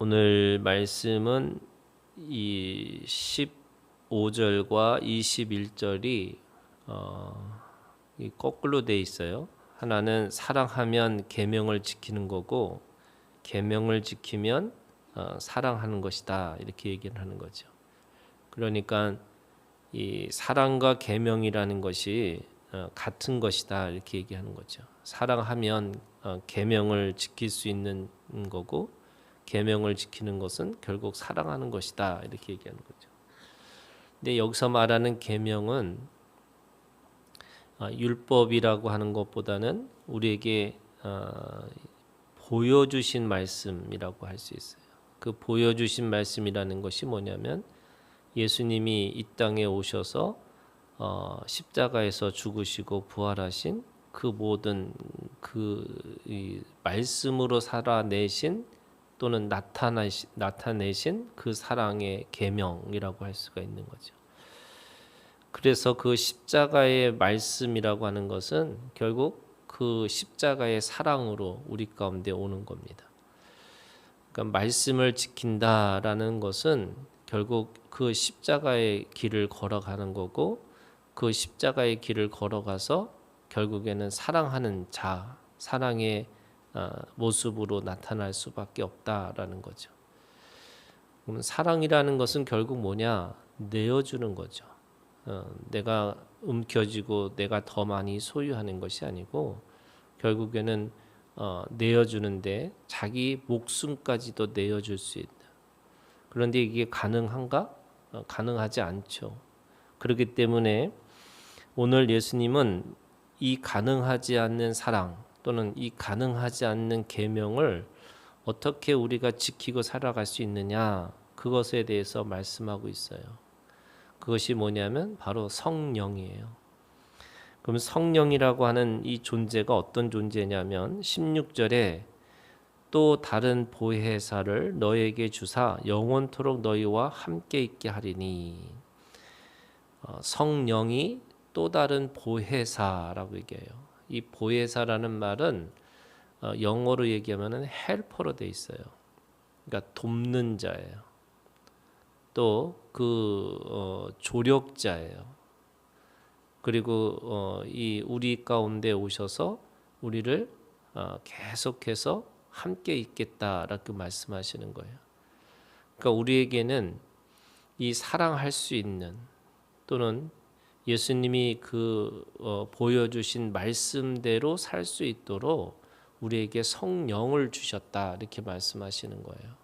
오늘 말씀은 이 15절과 21절이 거꾸로 돼 있어요. 하나는 사랑하면 계명을 지키는 거고 계명을 지키면 사랑하는 것이다 이렇게 얘기를 하는 거죠. 그러니까 이 사랑과 계명이라는 것이 같은 것이다 이렇게 얘기하는 거죠. 사랑하면 계명을 지킬 수 있는 거고 계명을 지키는 것은 결국 사랑하는 것이다 이렇게 얘기하는 거죠. 근데 여기서 말하는 계명은 율법이라고 하는 것보다는 우리에게 보여주신 말씀이라고 할 수 있어요. 그 보여주신 말씀이라는 것이 뭐냐면 예수님이 이 땅에 오셔서 십자가에서 죽으시고 부활하신 그 모든 이 말씀으로 살아내신 또는 나타내신 그 사랑의 계명이라고 할 수가 있는 거죠. 그래서 그 십자가의 말씀이라고 하는 것은 결국 그 십자가의 사랑으로 우리 가운데 오는 겁니다. 그러니까 말씀을 지킨다라는 것은 결국 그 십자가의 길을 걸어가는 거고 그 십자가의 길을 걸어가서 결국에는 사랑하는 자, 사랑의 모습으로 나타날 수밖에 없다라는 거죠. 그럼 사랑이라는 것은 결국 뭐냐? 내어주는 거죠. 내가 움켜쥐고 내가 더 많이 소유하는 것이 아니고 결국에는 내어주는데 자기 목숨까지도 내어줄 수 있다. 그런데 이게 가능한가? 가능하지 않죠. 그렇기 때문에 오늘 예수님은 이 가능하지 않는 사랑 또는 이 가능하지 않는 계명을 어떻게 우리가 지키고 살아갈 수 있느냐 그것에 대해서 말씀하고 있어요. 그것이 뭐냐면 바로 성령이에요. 그럼 성령이라고 하는 이 존재가 어떤 존재냐면 16절에 또 다른 보혜사를 너에게 주사 영원토록 너희와 함께 있게 하리니 성령이 또 다른 보혜사라고 얘기해요. 이 보혜사라는 말은 영어로 얘기하면은 헬퍼로 돼 있어요. 그러니까 돕는 자예요. 또 그 조력자예요. 그리고 이 우리 가운데 오셔서 우리를 계속해서 함께 있겠다라고 말씀하시는 거예요. 그러니까 우리에게는 이 사랑할 수 있는 또는 예수님이 그 보여주신 말씀대로 살 수 있도록 우리에게 성령을 주셨다 이렇게 말씀하시는 거예요.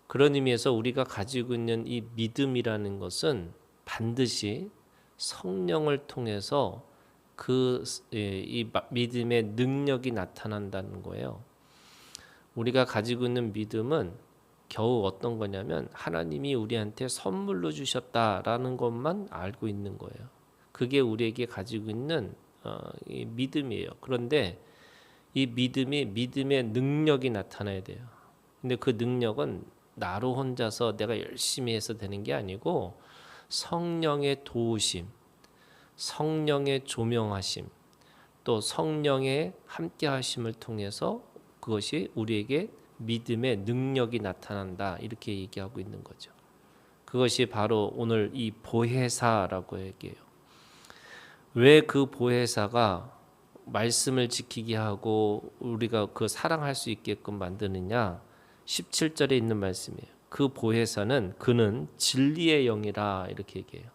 그런 의미에서 우리가 가지고 있는 이 믿음이라는 것은 반드시 성령을 통해서 이 믿음의 능력이 나타난다는 거예요. 우리가 가지고 있는 믿음은 겨우 어떤 거냐면 하나님이 우리한테 선물로 주셨다라는 것만 알고 있는 거예요. 그게 우리에게 가지고 있는 이 믿음이에요. 그런데 이 믿음이 믿음의 능력이 나타나야 돼요. 근데 그 능력은 나로 혼자서 내가 열심히 해서 되는 게 아니고 성령의 도우심, 성령의 조명하심, 또 성령의 함께하심을 통해서 그것이 우리에게 믿음의 능력이 나타난다 이렇게 얘기하고 있는 거죠. 그것이 바로 오늘 이 보혜사라고 얘기해요. 왜 그 보혜사가 말씀을 지키게 하고 우리가 그 사랑할 수 있게끔 만드느냐? 17절에 있는 말씀이에요. 그 보혜사는 그는 진리의 영이라 이렇게 얘기해요.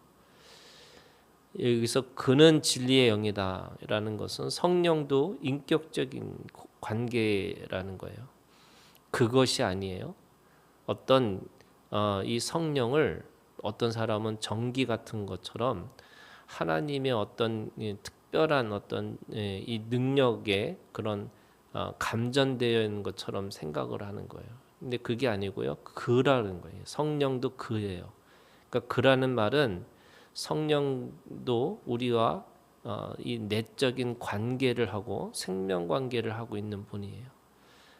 여기서 그는 진리의 영이다라는 것은 성령도 인격적인 관계라는 거예요. 그것이 아니에요. 어떤 이 성령을 어떤 사람은 전기 같은 것처럼 하나님의 어떤 특별한 어떤 이 능력에 그런 감전되어 있는 것처럼 생각을 하는 거예요. 근데 그게 아니고요. 그라는 거예요. 성령도 그예요. 그러니까 그라는 말은 성령도 우리와 이 내적인 관계를 하고 생명 관계를 하고 있는 분이에요.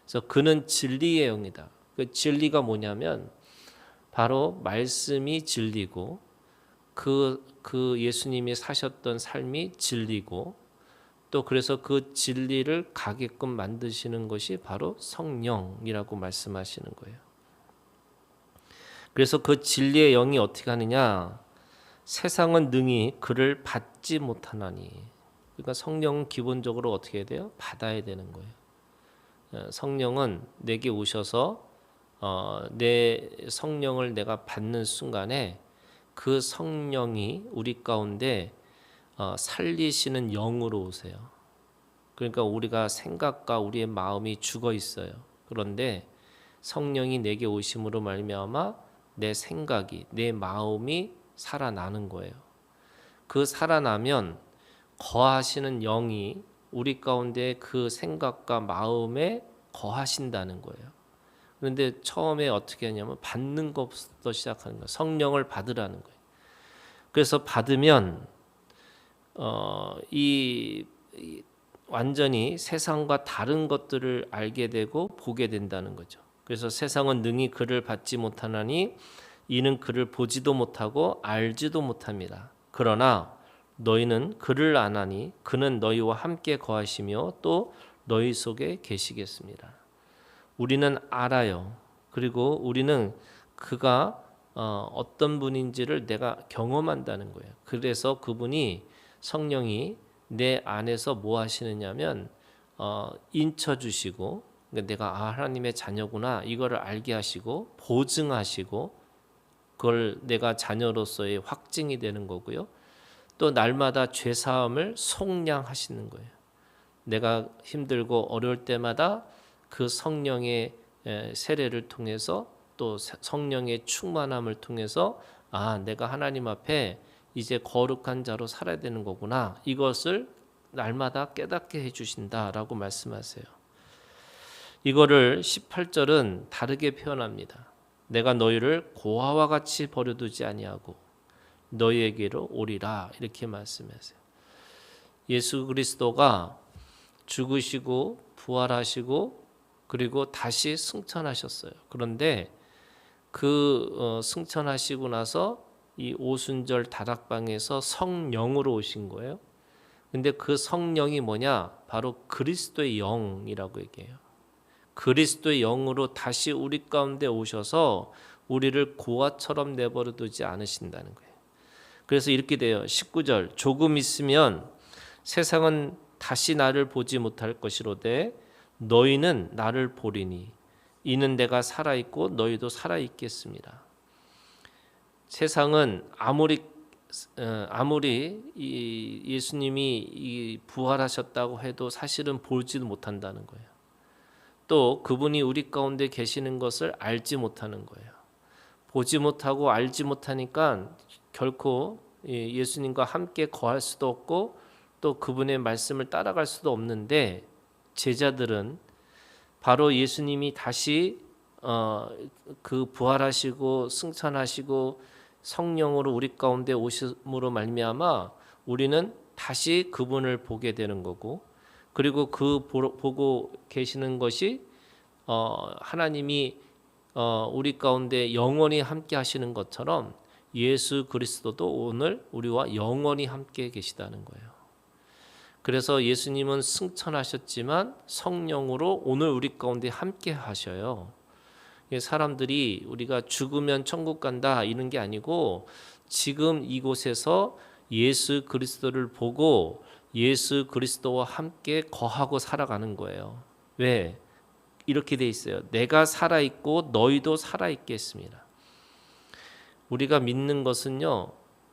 그래서 그는 진리의 영이다. 그 진리가 뭐냐면 바로 말씀이 진리고 그 예수님이 사셨던 삶이 진리고 또 그래서 그 진리를 가게끔 만드시는 것이 바로 성령이라고 말씀하시는 거예요. 그래서 그 진리의 영이 어떻게 하느냐? 세상은 능히 그를 받지 못하나니. 그러니까 성령은 기본적으로 어떻게 해야 돼요? 받아야 되는 거예요. 성령은 내게 오셔서 내 성령을 내가 받는 순간에 그 성령이 우리 가운데 살리시는 영으로 오세요. 그러니까 우리가 생각과 우리의 마음이 죽어 있어요. 그런데 성령이 내게 오심으로 말미암아 내 생각이, 내 마음이 살아나는 거예요. 그 살아나면 거하시는 영이 우리 가운데 그 생각과 마음에 거하신다는 거예요. 그런데 처음에 어떻게 하냐면 받는 것부터 시작하는 거예요. 성령을 받으라는 거예요. 그래서 받으면 완전히 세상과 다른 것들을 알게 되고 보게 된다는 거죠. 그래서 세상은 능히 그를 받지 못하나니 이는 그를 보지도 못하고 알지도 못합니다. 그러나 너희는 그를 아나니 그는 너희와 함께 거하시며 또 너희 속에 계시겠습니다. 우리는 알아요. 그리고 우리는 그가 어떤 분인지를 내가 경험한다는 거예요. 그래서 그분이 성령이 내 안에서 뭐 하시느냐면 인쳐 주시고 내가 하나님의 자녀구나 이거를 알게 하시고 보증하시고 그걸 내가 자녀로서의 확증이 되는 거고요. 또 날마다 죄 사함을 속량하시는 거예요. 내가 힘들고 어려울 때마다 그 성령의 세례를 통해서 또 성령의 충만함을 통해서 내가 하나님 앞에 이제 거룩한 자로 살아야 되는 거구나. 이것을 날마다 깨닫게 해주신다라고 말씀하세요. 이거를 18절은 다르게 표현합니다. 내가 너희를 고아와 같이 버려두지 아니하고 너희에게로 오리라 이렇게 말씀하세요. 예수 그리스도가 죽으시고 부활하시고 그리고 다시 승천하셨어요. 그런데 그 승천하시고 나서 이 오순절 다락방에서 성령으로 오신 거예요. 근데 그 성령이 뭐냐? 바로 그리스도의 영이라고 얘기해요. 그리스도의 영으로 다시 우리 가운데 오셔서 우리를 고아처럼 내버려 두지 않으신다는 거예요. 그래서 이렇게 돼요. 19절 조금 있으면 세상은 다시 나를 보지 못할 것이로되 너희는 나를 보리니 이는 내가 살아있고 너희도 살아있겠습니다. 세상은 아무리 예수님이 부활하셨다고 해도 사실은 보지도 못한다는 거예요. 또 그분이 우리 가운데 계시는 것을 알지 못하는 거예요. 보지 못하고 알지 못하니까 결코 예수님과 함께 거할 수도 없고 또 그분의 말씀을 따라갈 수도 없는데 제자들은 바로 예수님이 다시 그 부활하시고 승천하시고 성령으로 우리 가운데 오심으로 말미암아 우리는 다시 그분을 보게 되는 거고 그리고 그 보고 계시는 것이 하나님이 우리 가운데 영원히 함께 하시는 것처럼 예수 그리스도도 오늘 우리와 영원히 함께 계시다는 거예요. 그래서 예수님은 승천하셨지만 성령으로 오늘 우리 가운데 함께 하셔요. 사람들이 우리가 죽으면 천국 간다 이런 게 아니고 지금 이곳에서 예수 그리스도를 보고 예수 그리스도와 함께 거하고 살아가는 거예요. 왜? 이렇게 돼 있어요. 내가 살아있고 너희도 살아있겠습니다. 우리가 믿는 것은요.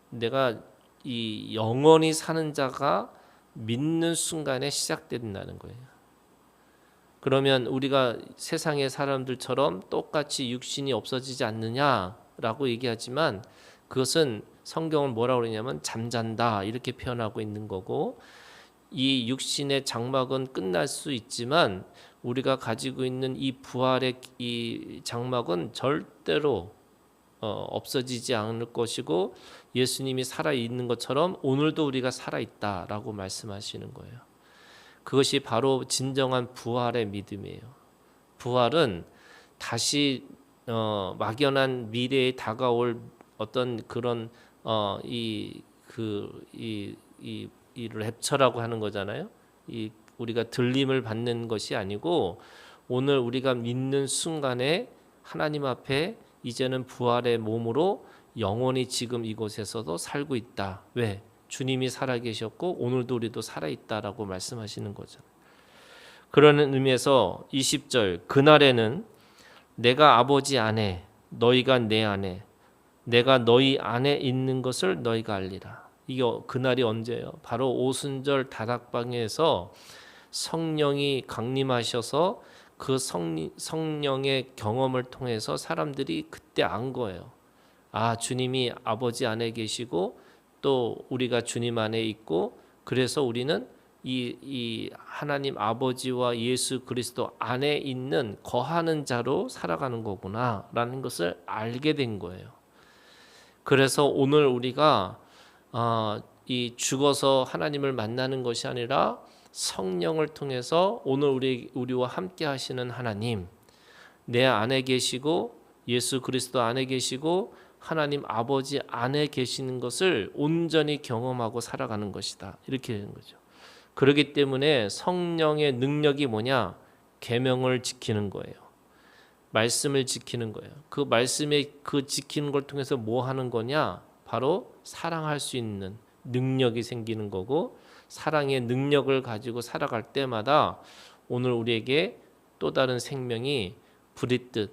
내가 이 영원히 사는 자가 믿는 순간에 시작된다는 거예요. 그러면 우리가 세상의 사람들처럼 똑같이 육신이 없어지지 않느냐라고 얘기하지만 그것은 성경은 뭐라고 그러냐면 잠잔다 이렇게 표현하고 있는 거고 이 육신의 장막은 끝날 수 있지만 우리가 가지고 있는 이 부활의 이 장막은 절대로 없어지지 않을 것이고 예수님이 살아있는 것처럼 오늘도 우리가 살아있다라고 말씀하시는 거예요. 그것이 바로 진정한 부활의 믿음이에요. 부활은 다시 막연한 미래에 다가올 어떤 그런 이 랩처라고 하는 거잖아요. 우리가 들림을 받는 것이 아니고 오늘 우리가 믿는 순간에 하나님 앞에 이제는 부활의 몸으로 영원히 지금 이곳에서도 살고 있다. 왜? 주님이 살아계셨고 오늘도 우리도 살아있다라고 말씀하시는 거죠. 그러는 의미에서 20절 그날에는 내가 아버지 안에 너희가 내 안에 내가 너희 안에 있는 것을 너희가 알리라. 이게 그날이 언제예요? 바로 오순절 다락방에서 성령이 강림하셔서 그 성령의 경험을 통해서 사람들이 그때 안 거예요. 아, 주님이 아버지 안에 계시고 또 우리가 주님 안에 있고 그래서 우리는 이 하나님 아버지와 예수 그리스도 안에 있는 거하는 자로 살아가는 거구나라는 것을 알게 된 거예요. 그래서 오늘 우리가 이 죽어서 하나님을 만나는 것이 아니라 성령을 통해서 오늘 우리와 함께 하시는 하나님, 내 안에 계시고 예수 그리스도 안에 계시고 하나님 아버지 안에 계시는 것을 온전히 경험하고 살아가는 것이다. 이렇게 되는 거죠. 그렇기 때문에 성령의 능력이 뭐냐? 계명을 지키는 거예요. 말씀을 지키는 거예요. 그 말씀에 그 지키는 걸 통해서 뭐 하는 거냐? 바로 사랑할 수 있는 능력이 생기는 거고 사랑의 능력을 가지고 살아갈 때마다 오늘 우리에게 또 다른 생명이 부릿듯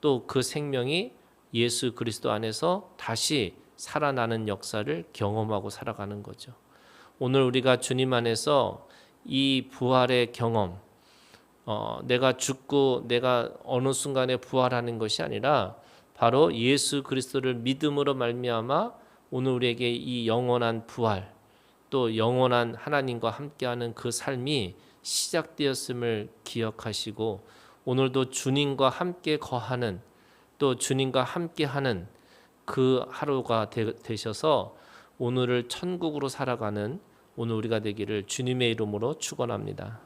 또 그 생명이 예수 그리스도 안에서 다시 살아나는 역사를 경험하고 살아가는 거죠. 오늘 우리가 주님 안에서 이 부활의 경험, 내가 죽고 내가 어느 순간에 부활하는 것이 아니라 바로 예수 그리스도를 믿음으로 말미암아 오늘 우리에게 이 영원한 부활 또 영원한 하나님과 함께하는 그 삶이 시작되었음을 기억하시고 오늘도 주님과 함께 거하는 또 주님과 함께하는 그 하루가 되셔서 오늘을 천국으로 살아가는 오늘 우리가 되기를 주님의 이름으로 축원합니다.